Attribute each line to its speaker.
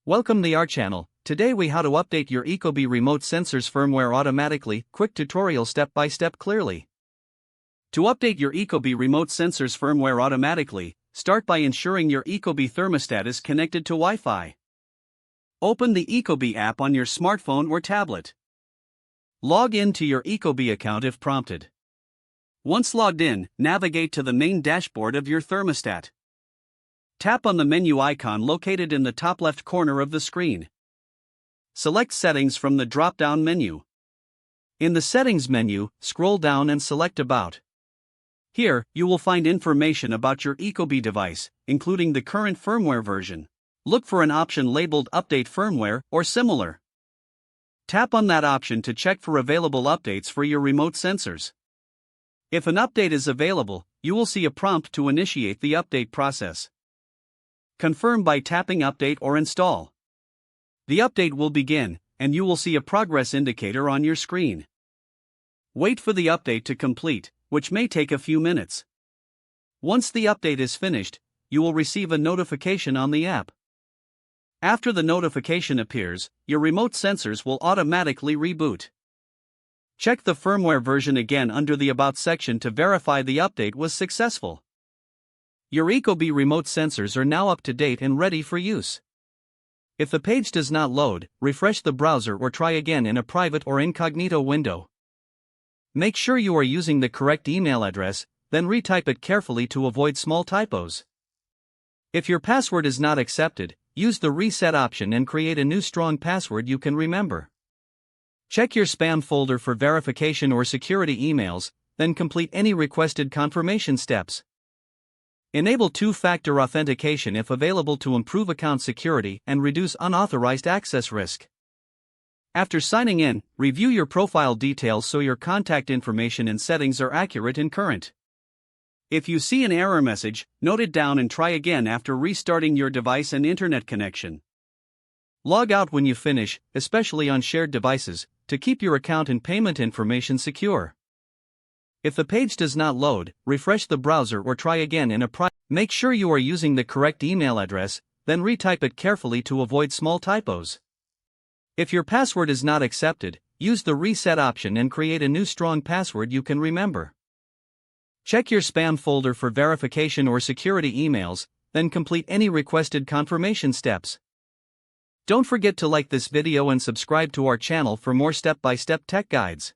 Speaker 1: Welcome to our channel. Today we how to update your Ecobee remote sensors firmware automatically. Quick tutorial step by step clearly. To update your Ecobee remote sensors firmware automatically, start by ensuring your Ecobee thermostat is connected to Wi-Fi. Open the Ecobee app on your smartphone or tablet. Log in to your Ecobee account if prompted. Once logged in, navigate to the main dashboard of your thermostat. Tap on the menu icon located in the top left corner of the screen. Select Settings from the drop-down menu. In the Settings menu, scroll down and select About. Here, you will find information about your Ecobee device, including the current firmware version. Look for an option labeled Update Firmware or similar. Tap on that option to check for available updates for your remote sensors. If an update is available, you will see a prompt to initiate the update process. Confirm by tapping Update or Install. The update will begin, and you will see a progress indicator on your screen. Wait for the update to complete, which may take a few minutes. Once the update is finished, you will receive a notification on the app. After the notification appears, your remote sensors will automatically reboot. Check the firmware version again under the About section to verify the update was successful. Your Ecobee remote sensors are now up to date and ready for use. If the page does not load, refresh the browser or try again in a private or incognito window. Make sure you are using the correct email address, then retype it carefully to avoid small typos. If your password is not accepted, use the reset option and create a new strong password you can remember. Check your spam folder for verification or security emails, then complete any requested confirmation steps. Enable two-factor authentication if available to improve account security and reduce unauthorized access risk. After signing in, review your profile details so your contact information and settings are accurate and current. If you see an error message, note it down and try again after restarting your device and internet connection. Log out when you finish, especially on shared devices, to keep your account and payment information secure. If the page does not load, refresh the browser or try again in a private. Make sure you are using the correct email address, then retype it carefully to avoid small typos. If your password is not accepted, use the reset option and create a new strong password you can remember. Check your spam folder for verification or security emails, then complete any requested confirmation steps. Don't forget to like this video and subscribe to our channel for more step-by-step tech guides.